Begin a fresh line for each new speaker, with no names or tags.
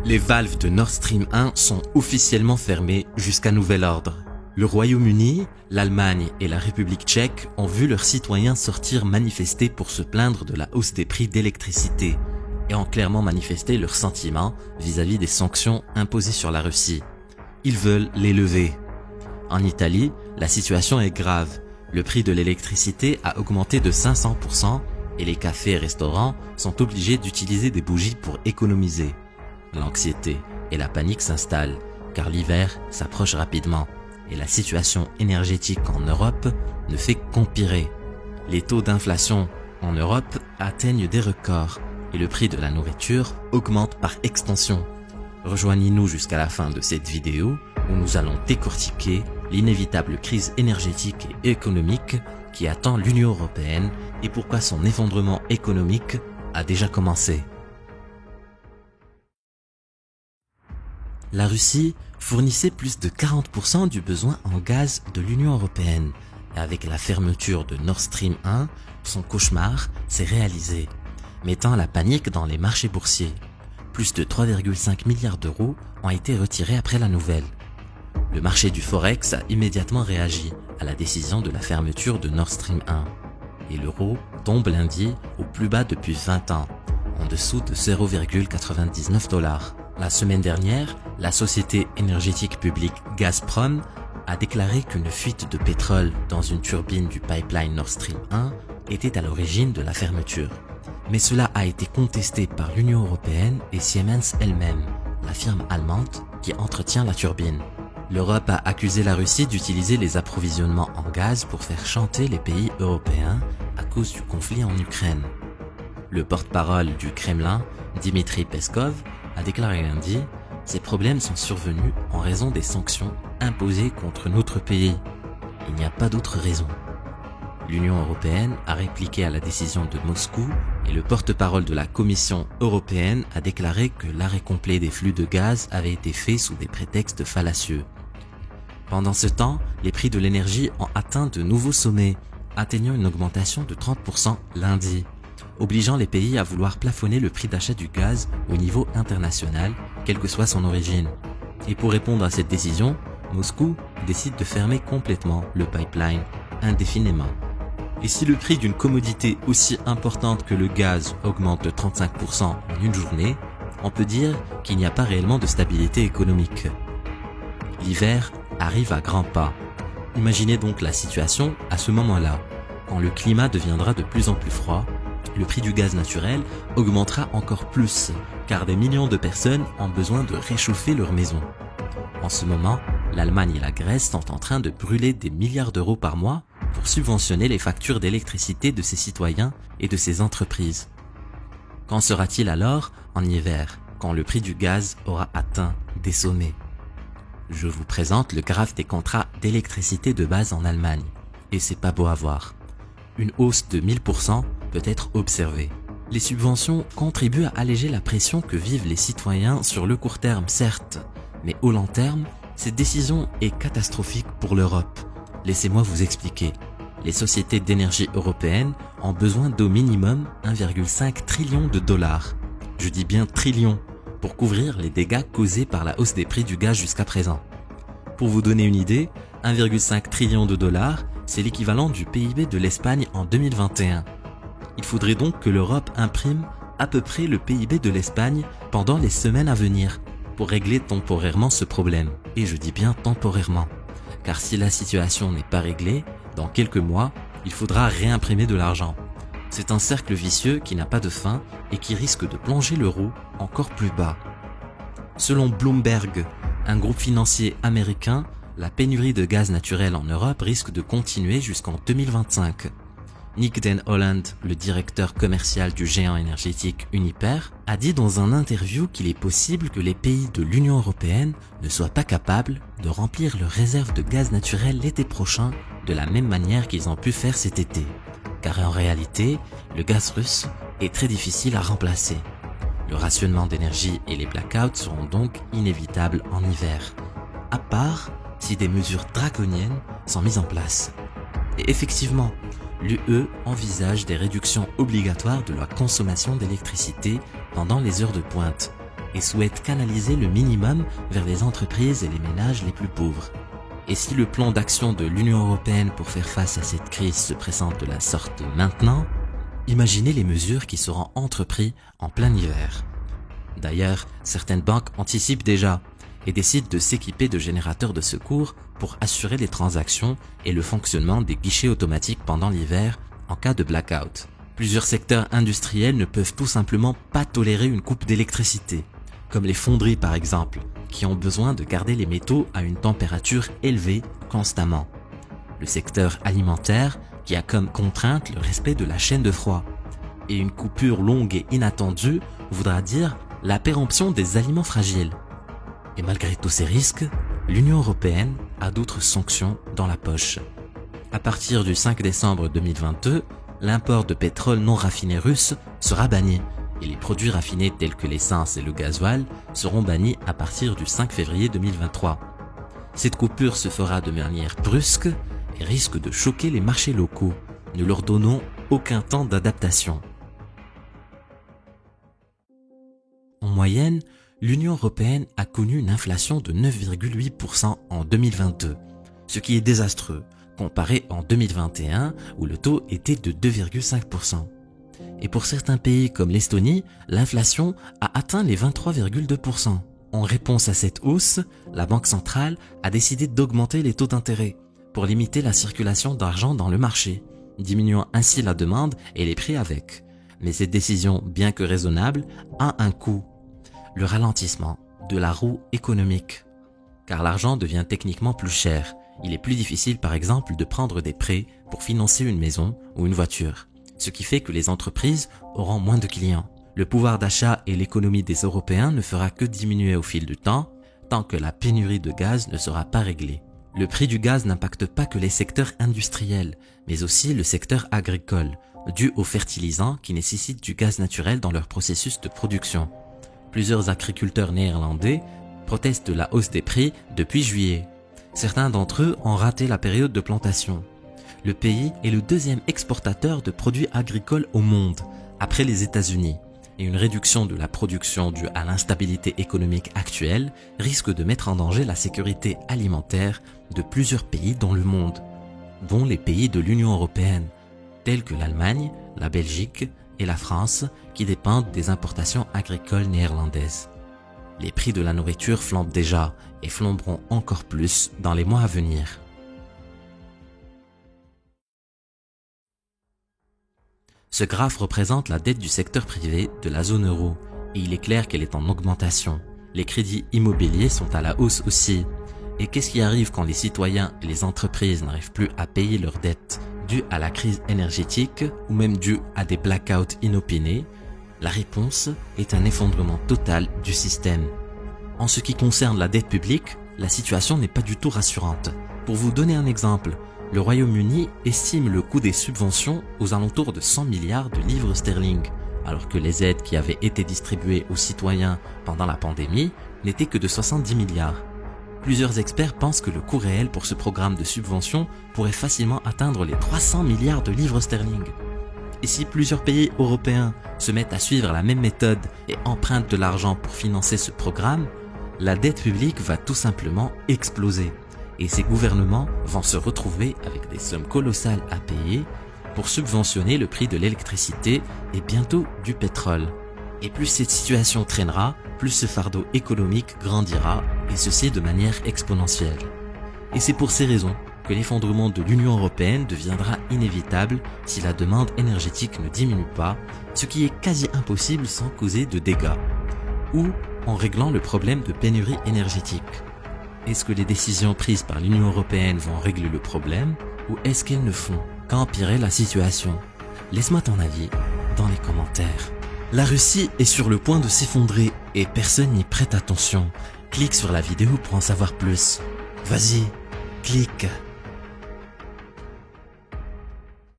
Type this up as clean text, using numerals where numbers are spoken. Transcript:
Les valves de Nord Stream 1 sont officiellement fermées jusqu'à nouvel ordre. Le Royaume-Uni, l'Allemagne et la République tchèque ont vu leurs citoyens sortir manifester pour se plaindre de la hausse des prix d'électricité et ont clairement manifesté leurs sentiments vis-à-vis des sanctions imposées sur la Russie. Ils veulent les lever. En Italie, la situation est grave. Le prix de l'électricité a augmenté de 500% et les cafés et restaurants sont obligés d'utiliser des bougies pour économiser. L'anxiété et la panique s'installent car l'hiver s'approche rapidement et la situation énergétique en Europe ne fait qu'empirer. Les taux d'inflation en Europe atteignent des records et le prix de la nourriture augmente par extension. Rejoignez-nous jusqu'à la fin de cette vidéo où nous allons décortiquer l'inévitable crise énergétique et économique qui attend l'Union européenne et pourquoi son effondrement économique a déjà commencé. La Russie fournissait plus de 40% du besoin en gaz de l'Union européenne et avec la fermeture de Nord Stream 1, son cauchemar s'est réalisé, mettant la panique dans les marchés boursiers. Plus de 3,5 milliards d'euros ont été retirés après la nouvelle. Le marché du Forex a immédiatement réagi à la décision de la fermeture de Nord Stream 1 et l'euro tombe lundi au plus bas depuis 20 ans, en dessous de 0,99 $. La semaine dernière, la société énergétique publique Gazprom a déclaré qu'une fuite de pétrole dans une turbine du pipeline Nord Stream 1 était à l'origine de la fermeture. Mais cela a été contesté par l'Union européenne et Siemens elle-même, la firme allemande qui entretient la turbine. L'Europe a accusé la Russie d'utiliser les approvisionnements en gaz pour faire chanter les pays européens à cause du conflit en Ukraine. Le porte-parole du Kremlin, Dmitry Peskov, a déclaré lundi « Ces problèmes sont survenus en raison des sanctions imposées contre notre pays. Il n'y a pas d'autre raison. » L'Union européenne a répliqué à la décision de Moscou et le porte-parole de la Commission européenne a déclaré que l'arrêt complet des flux de gaz avait été fait sous des prétextes fallacieux. Pendant ce temps, les prix de l'énergie ont atteint de nouveaux sommets, atteignant une augmentation de 30% lundi, obligeant les pays à vouloir plafonner le prix d'achat du gaz au niveau international, quelle que soit son origine. Et pour répondre à cette décision, Moscou décide de fermer complètement le pipeline indéfiniment. Et si le prix d'une commodité aussi importante que le gaz augmente de 35% en une journée, on peut dire qu'il n'y a pas réellement de stabilité économique. L'hiver arrive à grands pas. Imaginez donc la situation à ce moment-là. Quand le climat deviendra de plus en plus froid, le prix du gaz naturel augmentera encore plus, car des millions de personnes ont besoin de réchauffer leur maison. En ce moment, l'Allemagne et la Grèce sont en train de brûler des milliards d'euros par mois pour subventionner les factures d'électricité de ses citoyens et de ses entreprises. Qu'en sera-t-il alors en hiver, quand le prix du gaz aura atteint des sommets? Je vous présente le graphe des contrats d'électricité de base en Allemagne, et c'est pas beau à voir. Une hausse de 1000% peut être observée. Les subventions contribuent à alléger la pression que vivent les citoyens sur le court terme, certes, mais au long terme, cette décision est catastrophique pour l'Europe. Laissez-moi vous expliquer. Les sociétés d'énergie européennes ont besoin d'au minimum 1,5 trillion de dollars. Je dis bien trillion, pour couvrir les dégâts causés par la hausse des prix du gaz jusqu'à présent. Pour vous donner une idée, 1,5 trillion de dollars, c'est l'équivalent du PIB de l'Espagne en 2021. Il faudrait donc que l'Europe imprime à peu près le PIB de l'Espagne pendant les semaines à venir pour régler temporairement ce problème. Et je dis bien temporairement, car si la situation n'est pas réglée, dans quelques mois, il faudra réimprimer de l'argent. C'est un cercle vicieux qui n'a pas de fin et qui risque de plonger l'euro encore plus bas. Selon Bloomberg, un groupe financier américain, la pénurie de gaz naturel en Europe risque de continuer jusqu'en 2025. Nick Den Holland, le directeur commercial du géant énergétique Uniper, a dit dans un interview qu'il est possible que les pays de l'Union européenne ne soient pas capables de remplir leurs réserves de gaz naturel l'été prochain de la même manière qu'ils ont pu faire cet été. Car en réalité, le gaz russe est très difficile à remplacer. Le rationnement d'énergie et les blackouts seront donc inévitables en hiver, à part si des mesures draconiennes sont mises en place. Et effectivement, l'UE envisage des réductions obligatoires de la consommation d'électricité pendant les heures de pointe et souhaite canaliser le minimum vers les entreprises et les ménages les plus pauvres. Et si le plan d'action de l'Union européenne pour faire face à cette crise se présente de la sorte maintenant, imaginez les mesures qui seront entreprises en plein hiver. D'ailleurs, certaines banques anticipent déjà et décident de s'équiper de générateurs de secours pour assurer les transactions et le fonctionnement des guichets automatiques pendant l'hiver en cas de blackout. Plusieurs secteurs industriels ne peuvent tout simplement pas tolérer une coupe d'électricité, comme les fonderies par exemple, qui ont besoin de garder les métaux à une température élevée constamment. Le secteur alimentaire, qui a comme contrainte le respect de la chaîne de froid. Et une coupure longue et inattendue voudra dire la péremption des aliments fragiles. Et malgré tous ces risques, l'Union européenne a d'autres sanctions dans la poche. À partir du 5 décembre 2022, l'import de pétrole non raffiné russe sera banni et les produits raffinés tels que l'essence et le gasoil seront bannis à partir du 5 février 2023. Cette coupure se fera de manière brusque et risque de choquer les marchés locaux, ne leur donnant aucun temps d'adaptation. En moyenne, l'Union européenne a connu une inflation de 9,8% en 2022, ce qui est désastreux, comparé en 2021 où le taux était de 2,5%. Et pour certains pays comme l'Estonie, l'inflation a atteint les 23,2%. En réponse à cette hausse, la Banque centrale a décidé d'augmenter les taux d'intérêt pour limiter la circulation d'argent dans le marché, diminuant ainsi la demande et les prix avec. Mais cette décision, bien que raisonnable, a un coût. Le ralentissement de la roue économique. Car l'argent devient techniquement plus cher. Il est plus difficile par exemple de prendre des prêts pour financer une maison ou une voiture. Ce qui fait que les entreprises auront moins de clients. Le pouvoir d'achat et l'économie des Européens ne fera que diminuer au fil du temps, tant que la pénurie de gaz ne sera pas réglée. Le prix du gaz n'impacte pas que les secteurs industriels, mais aussi le secteur agricole, dû aux fertilisants qui nécessitent du gaz naturel dans leur processus de production. Plusieurs agriculteurs néerlandais protestent de la hausse des prix depuis juillet. Certains d'entre eux ont raté la période de plantation. Le pays est le deuxième exportateur de produits agricoles au monde, après les États-Unis. Et une réduction de la production due à l'instabilité économique actuelle risque de mettre en danger la sécurité alimentaire de plusieurs pays dans le monde, dont les pays de l'Union européenne, tels que l'Allemagne, la Belgique et la France, qui dépendent des importations agricoles néerlandaises. Les prix de la nourriture flambent déjà et flamberont encore plus dans les mois à venir. Ce graphe représente la dette du secteur privé de la zone euro et il est clair qu'elle est en augmentation. Les crédits immobiliers sont à la hausse aussi. Et qu'est-ce qui arrive quand les citoyens et les entreprises n'arrivent plus à payer leurs dettes dues à la crise énergétique ou même dues à des blackouts inopinés? La réponse est un effondrement total du système. En ce qui concerne la dette publique, la situation n'est pas du tout rassurante. Pour vous donner un exemple, le Royaume-Uni estime le coût des subventions aux alentours de 100 milliards de livres sterling, alors que les aides qui avaient été distribuées aux citoyens pendant la pandémie n'étaient que de 70 milliards. Plusieurs experts pensent que le coût réel pour ce programme de subvention pourrait facilement atteindre les 300 milliards de livres sterling. Et si plusieurs pays européens se mettent à suivre la même méthode et empruntent de l'argent pour financer ce programme, la dette publique va tout simplement exploser. Et ces gouvernements vont se retrouver avec des sommes colossales à payer pour subventionner le prix de l'électricité et bientôt du pétrole. Et plus cette situation traînera, plus ce fardeau économique grandira, et ceci de manière exponentielle. Et c'est pour ces raisons que l'effondrement de l'Union européenne deviendra inévitable si la demande énergétique ne diminue pas, ce qui est quasi impossible sans causer de dégâts, ou en réglant le problème de pénurie énergétique. Est-ce que les décisions prises par l'Union européenne vont régler le problème ou est-ce qu'elles ne font qu'empirer la situation? Laisse-moi ton avis dans les commentaires. La Russie est sur le point de s'effondrer et personne n'y prête attention. Clique sur la vidéo pour en savoir plus. Vas-y, clique.